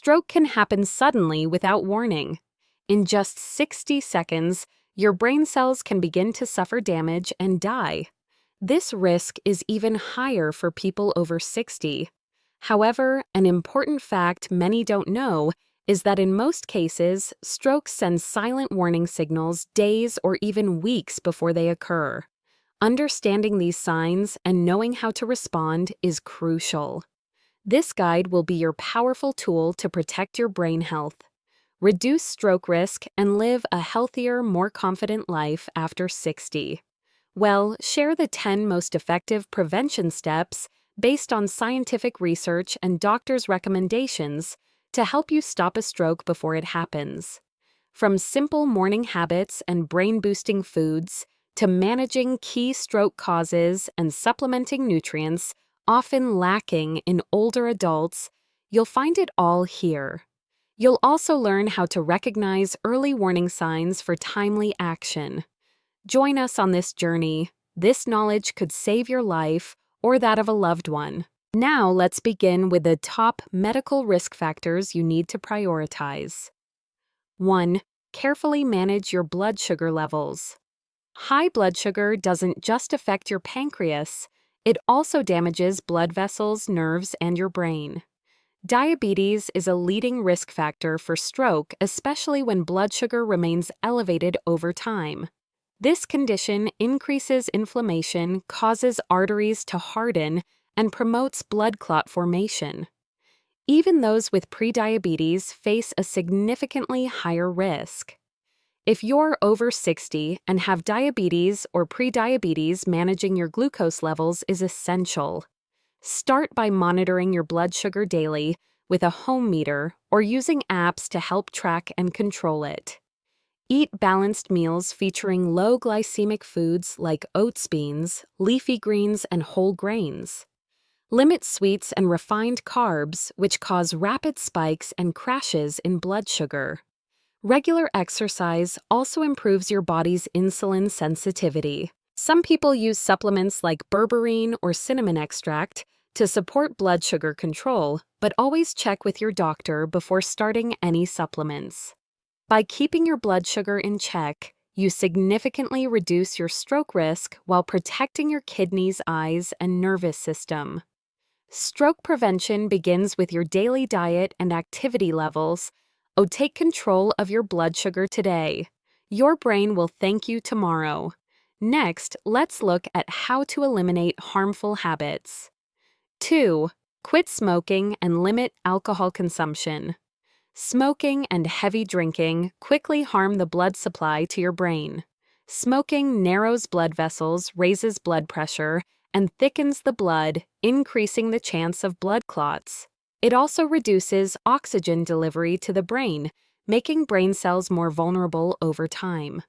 stroke can happen suddenly without warning. In just 60 seconds, your brain cells can begin to suffer damage and die. This risk is even higher for people over 60. However, an important fact many don't know is that in most cases, strokes send silent warning signals days or even weeks before they occur. Understanding these signs and knowing how to respond is crucial. This guide will be your powerful tool to protect your brain health, reduce stroke risk, and live a healthier, more confident life after 60. Well, share the 10 most effective prevention steps based on scientific research and doctors' recommendations to help you stop a stroke before it happens. From simple morning habits and brain-boosting foods to managing key stroke causes and supplementing nutrients often lacking in older adults, you'll find it all here. You'll also learn how to recognize early warning signs for timely action. Join us on this journey. This knowledge could save your life or that of a loved one. Now let's begin with the top medical risk factors you need to prioritize. 1. Carefully manage your blood sugar levels. High blood sugar doesn't just affect your pancreas, it also damages blood vessels, nerves, and your brain. Diabetes is a leading risk factor for stroke, especially when blood sugar remains elevated over time. This condition increases inflammation, causes arteries to harden, and promotes blood clot formation. Even those with prediabetes face a significantly higher risk. If you're over 60 and have diabetes or prediabetes, managing your glucose levels is essential. Start by monitoring your blood sugar daily with a home meter or using apps to help track and control it. Eat balanced meals featuring low glycemic foods like oats, beans, leafy greens, and whole grains. Limit sweets and refined carbs, which cause rapid spikes and crashes in blood sugar. Regular exercise also improves your body's insulin sensitivity. Some people use supplements like berberine or cinnamon extract to support blood sugar control, but always check with your doctor before starting any supplements. By keeping your blood sugar in check, you significantly reduce your stroke risk while protecting your kidneys, eyes, and nervous system. Stroke prevention begins with your daily diet and activity levels. Take control of your blood sugar today. Your brain will thank you tomorrow. Next, let's look at how to eliminate harmful habits. 2. Quit smoking and limit alcohol consumption. Smoking and heavy drinking quickly harm the blood supply to your brain. Smoking narrows blood vessels, raises blood pressure, and thickens the blood, increasing the chance of blood clots. It also reduces oxygen delivery to the brain, making brain cells more vulnerable over time.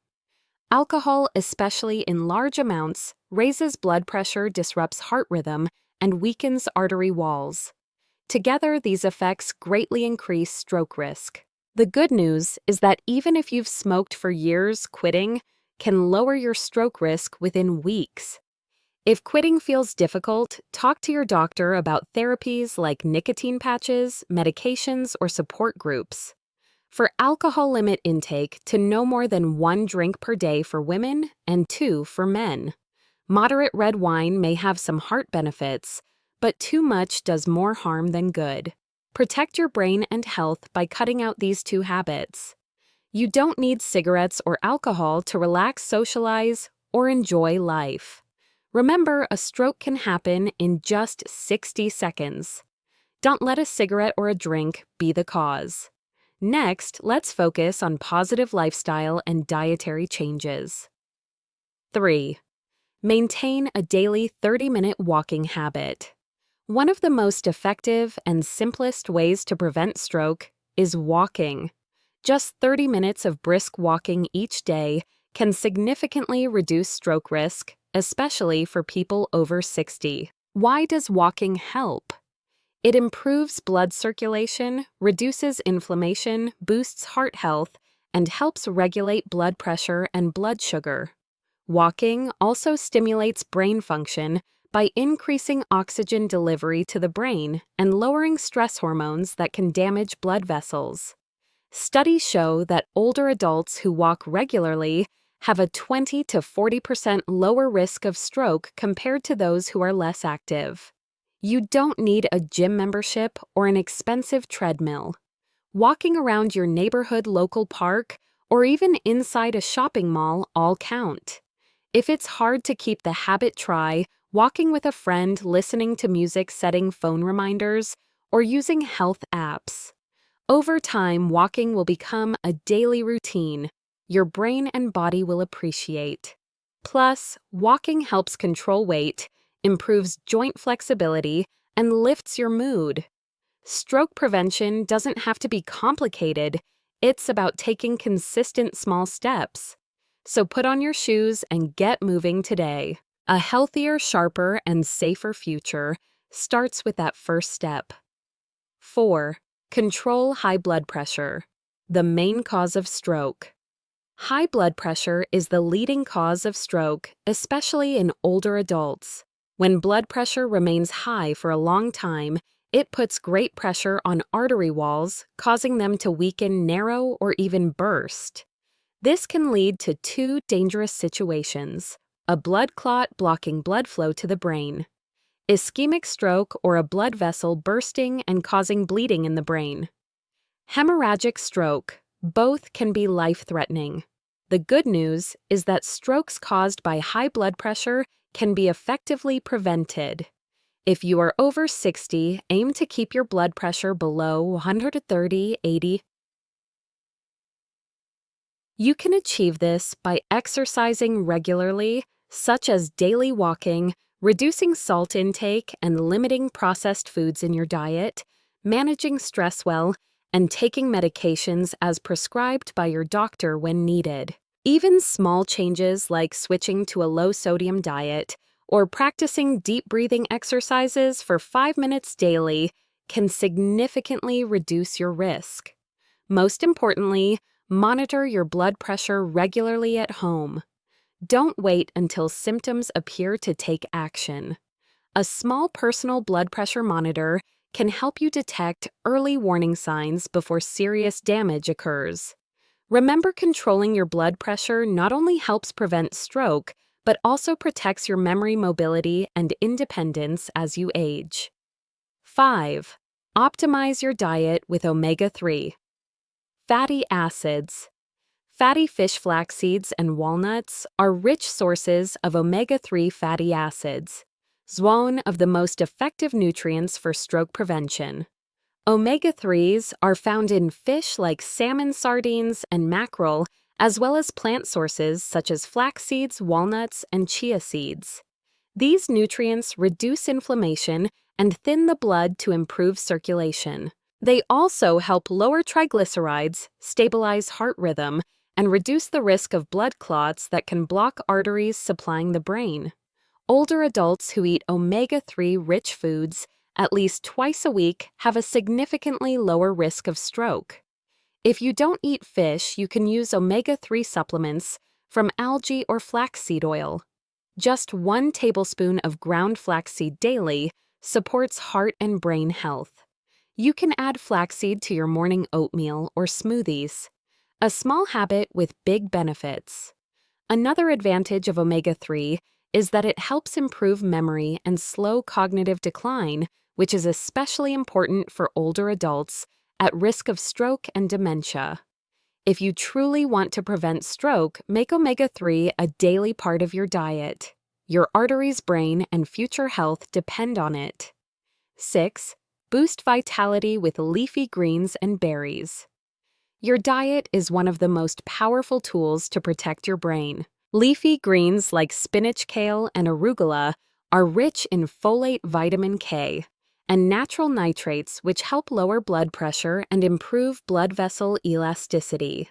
Alcohol, especially in large amounts, raises blood pressure, disrupts heart rhythm, and weakens artery walls. Together, these effects greatly increase stroke risk. The good news is that even if you've smoked for years, quitting can lower your stroke risk within weeks. If quitting feels difficult, talk to your doctor about therapies like nicotine patches, medications, or support groups. For alcohol, limit intake to no more than 1 drink per day for women and 2 for men. Moderate red wine may have some heart benefits, but too much does more harm than good. Protect your brain and health by cutting out these 2 habits. You don't need cigarettes or alcohol to relax, socialize, or enjoy life. Remember, a stroke can happen in just 60 seconds. Don't let a cigarette or a drink be the cause. Next, let's focus on positive lifestyle and dietary changes. 3. Maintain a daily 30-minute walking habit. One of the most effective and simplest ways to prevent stroke is walking. Just 30 minutes of brisk walking each day can significantly reduce stroke risk, especially for people over 60. Why does walking help? It improves blood circulation, reduces inflammation, boosts heart health, and helps regulate blood pressure and blood sugar. Walking also stimulates brain function by increasing oxygen delivery to the brain and lowering stress hormones that can damage blood vessels. Studies show that older adults who walk regularly have a 20 to 40% lower risk of stroke compared to those who are less active. You don't need a gym membership or an expensive treadmill. Walking around your neighborhood local park or even inside a shopping mall all count. If it's hard to keep the habit, try walking with a friend, listening to music, setting phone reminders, or using health apps. Over time, walking will become a daily routine your brain and body will appreciate. Plus, walking helps control weight, improves joint flexibility, and lifts your mood. Stroke prevention doesn't have to be complicated. It's about taking consistent small steps. So put on your shoes and get moving today. A healthier, sharper, and safer future starts with that first step. 4. Control high blood pressure, the main cause of stroke. High blood pressure is the leading cause of stroke, especially in older adults. When blood pressure remains high for a long time, it puts great pressure on artery walls, causing them to weaken, narrow, or even burst. This can lead to two dangerous situations: a blood clot blocking blood flow to the brain, ischemic stroke, or a blood vessel bursting and causing bleeding in the brain. Hemorrhagic stroke. Both can be life-threatening. The good news is that strokes caused by high blood pressure can be effectively prevented. If you are over 60, aim to keep your blood pressure below 130/80. You can achieve this by exercising regularly, such as daily walking, reducing salt intake and limiting processed foods in your diet, managing stress well, and taking medications as prescribed by your doctor when needed. Even small changes like switching to a low-sodium diet or practicing deep breathing exercises for 5 minutes daily can significantly reduce your risk. Most importantly, monitor your blood pressure regularly at home. Don't wait until symptoms appear to take action. A small personal blood pressure monitor can help you detect early warning signs before serious damage occurs. Remember, controlling your blood pressure not only helps prevent stroke, but also protects your memory, mobility, and independence as you age. 5. Optimize your diet with omega-3. Fatty acids. Fatty fish flax seeds and walnuts are rich sources of omega-3 fatty acids, one of the most effective nutrients for stroke prevention. Omega-3s are found in fish like salmon, sardines, and mackerel, as well as plant sources such as flax seeds, walnuts, and chia seeds. These nutrients reduce inflammation and thin the blood to improve circulation. They also help lower triglycerides, stabilize heart rhythm, and reduce the risk of blood clots that can block arteries supplying the brain. Older adults who eat omega-3 rich foods at least twice a week have a significantly lower risk of stroke. If you don't eat fish, you can use omega-3 supplements from algae or flaxseed oil. Just 1 tablespoon of ground flaxseed daily supports heart and brain health. You can add flaxseed to your morning oatmeal or smoothies. A small habit with big benefits. Another advantage of omega-3 is that it helps improve memory and slow cognitive decline, which is especially important for older adults at risk of stroke and dementia. If you truly want to prevent stroke, make omega-3 a daily part of your diet. Your arteries, brain, and future health depend on it. 6. Boost vitality with leafy greens and berries. Your diet is one of the most powerful tools to protect your brain. Leafy greens like spinach, kale, and arugula are rich in folate, vitamin K, and natural nitrates which help lower blood pressure and improve blood vessel elasticity.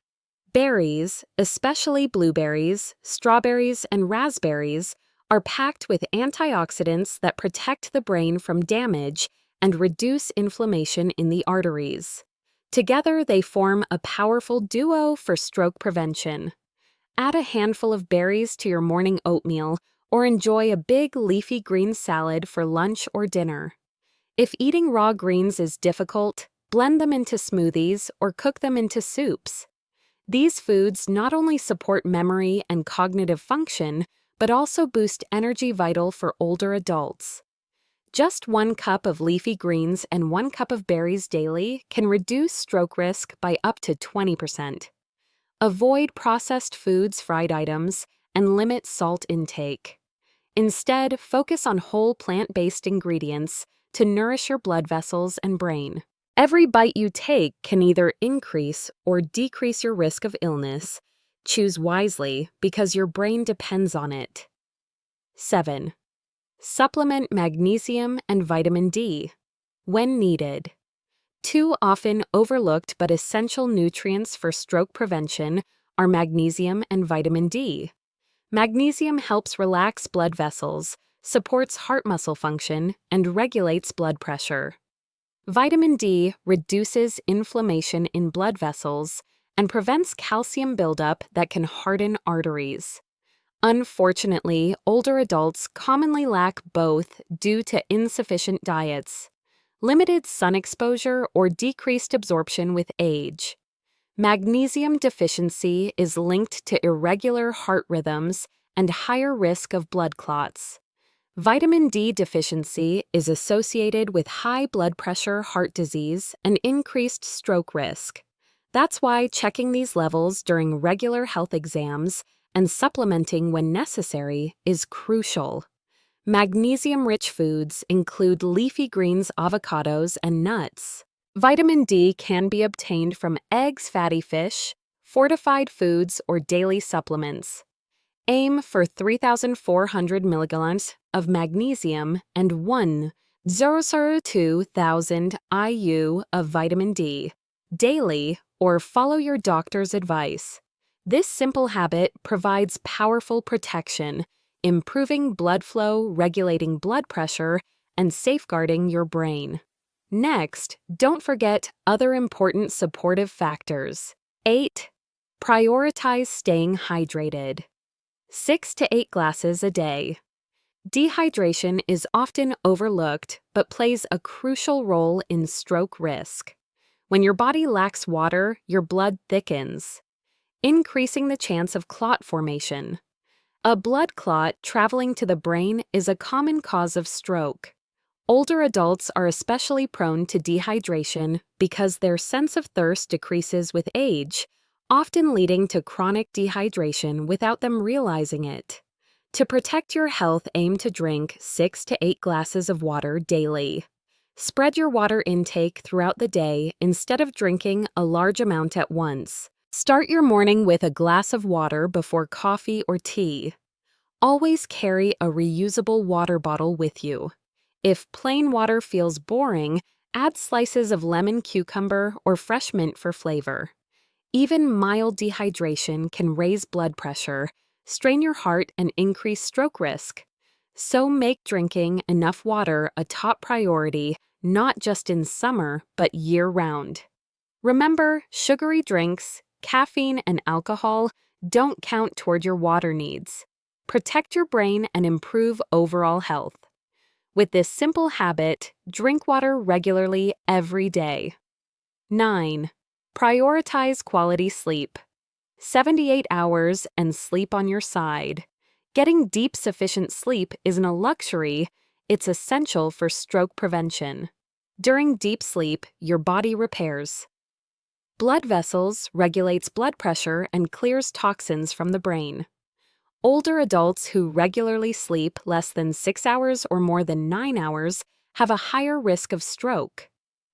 Berries, especially blueberries, strawberries, and raspberries, are packed with antioxidants that protect the brain from damage and reduce inflammation in the arteries. Together, they form a powerful duo for stroke prevention. Add a handful of berries to your morning oatmeal or enjoy a big leafy green salad for lunch or dinner. If eating raw greens is difficult, blend them into smoothies or cook them into soups. These foods not only support memory and cognitive function, but also boost energy vital for older adults. Just 1 cup of leafy greens and 1 cup of berries daily can reduce stroke risk by up to 20%. Avoid processed foods, fried items, and limit salt intake. Instead, focus on whole plant-based ingredients to nourish your blood vessels and brain. Every bite you take can either increase or decrease your risk of illness. Choose wisely because your brain depends on it. 7. Supplement magnesium and vitamin D when needed. 2 often overlooked but essential nutrients for stroke prevention are magnesium and vitamin D. Magnesium helps relax blood vessels, supports heart muscle function, and regulates blood pressure. Vitamin D reduces inflammation in blood vessels and prevents calcium buildup that can harden arteries. Unfortunately, older adults commonly lack both due to insufficient diets, limited sun exposure, or decreased absorption with age. Magnesium deficiency is linked to irregular heart rhythms and higher risk of blood clots. Vitamin D deficiency is associated with high blood pressure, heart disease, and increased stroke risk. That's why checking these levels during regular health exams and supplementing when necessary is crucial. Magnesium-rich foods include leafy greens, avocados, and nuts. Vitamin D can be obtained from eggs, fatty fish, fortified foods, or daily supplements. Aim for 3,400 milligrams of magnesium and 1,002,000 IU of vitamin D daily, or follow your doctor's advice. This simple habit provides powerful protection, improving blood flow, regulating blood pressure, and safeguarding your brain. Next, don't forget other important supportive factors. 8. Prioritize staying hydrated. 6 to 8 glasses a day. Dehydration is often overlooked but plays a crucial role in stroke risk. When your body lacks water, your blood thickens, increasing the chance of clot formation. A blood clot traveling to the brain is a common cause of stroke. Older adults are especially prone to dehydration because their sense of thirst decreases with age, often leading to chronic dehydration without them realizing it. To protect your health, aim to drink 6 to 8 glasses of water daily. Spread your water intake throughout the day instead of drinking a large amount at once. Start your morning with a glass of water before coffee or tea. Always carry a reusable water bottle with you. If plain water feels boring, add slices of lemon, cucumber, or fresh mint for flavor. Even mild dehydration can raise blood pressure, strain your heart, and increase stroke risk. So make drinking enough water a top priority, not just in summer, but year-round. Remember, sugary drinks, caffeine, and alcohol don't count toward your water needs. Protect your brain and improve overall health. With this simple habit, drink water regularly every day. 9. Prioritize quality sleep. 78 hours and sleep on your side. Getting deep, sufficient sleep isn't a luxury, it's essential for stroke prevention. During deep sleep, your body repairs. Blood vessels regulates blood pressure and clears toxins from the brain. Older adults who regularly sleep less than 6 hours or more than 9 hours have a higher risk of stroke.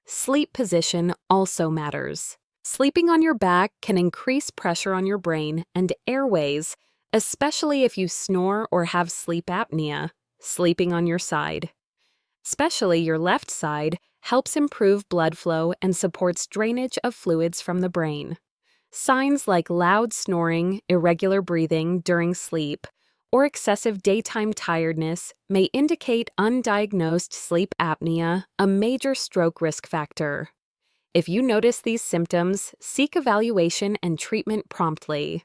Sleep position also matters. Sleeping on your back can increase pressure on your brain and airways, especially if you snore or have sleep apnea. Sleeping on your side, especially your left side, helps improve blood flow and supports drainage of fluids from the brain. Signs like loud snoring, irregular breathing during sleep, or excessive daytime tiredness may indicate undiagnosed sleep apnea, a major stroke risk factor. If you notice these symptoms, seek evaluation and treatment promptly.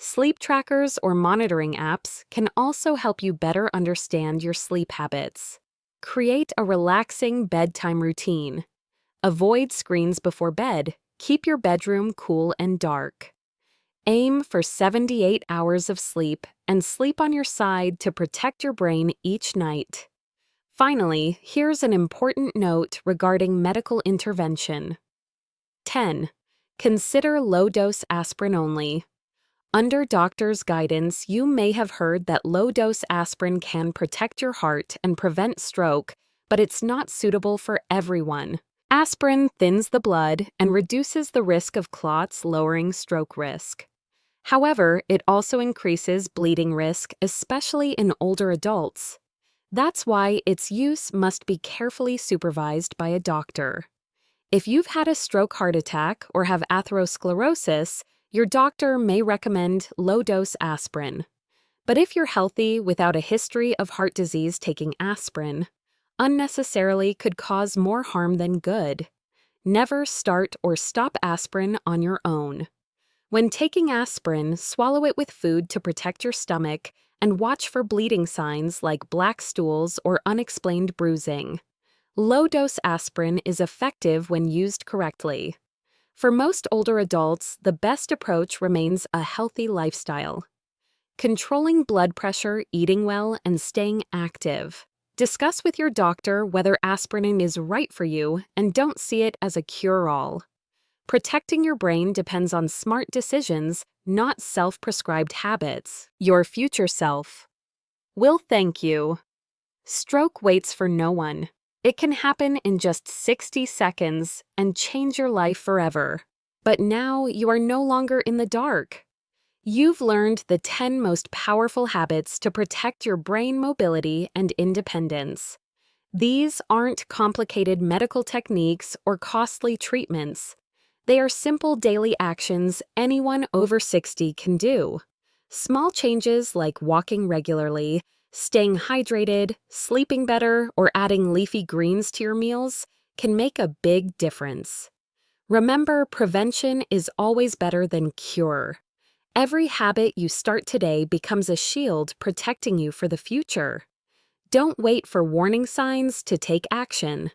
Sleep trackers or monitoring apps can also help you better understand your sleep habits. Create a relaxing bedtime routine. Avoid screens before bed. Keep your bedroom cool and dark. Aim for 78 hours of sleep and sleep on your side to protect your brain each night. Finally, here's an important note regarding medical intervention. 10. Consider low-dose aspirin only. Under doctor's guidance, you may have heard that low-dose aspirin can protect your heart and prevent stroke, but it's not suitable for everyone. Aspirin thins the blood and reduces the risk of clots, lowering stroke risk. However, it also increases bleeding risk, especially in older adults. That's why its use must be carefully supervised by a doctor. If you've had a stroke, heart attack, or have atherosclerosis, your doctor may recommend low-dose aspirin. But if you're healthy without a history of heart disease, taking aspirin unnecessarily could cause more harm than good. Never start or stop aspirin on your own. When taking aspirin, swallow it with food to protect your stomach and watch for bleeding signs like black stools or unexplained bruising. Low-dose aspirin is effective when used correctly. For most older adults, the best approach remains a healthy lifestyle. Controlling blood pressure, eating well, and staying active. Discuss with your doctor whether aspirin is right for you and don't see it as a cure-all. Protecting your brain depends on smart decisions, not self-prescribed habits. Your future self will thank you. Stroke waits for no one. It can happen in just 60 seconds and change your life forever. But now you are no longer in the dark. You've learned the 10 most powerful habits to protect your brain mobility and independence. These aren't complicated medical techniques or costly treatments. They are simple daily actions anyone over 60 can do. Small changes like walking regularly, staying hydrated, sleeping better, or adding leafy greens to your meals can make a big difference. Remember, prevention is always better than cure. Every habit you start today becomes a shield protecting you for the future. Don't wait for warning signs to take action.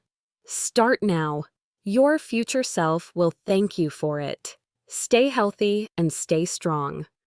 Start now. Your future self will thank you for it. Stay healthy and stay strong.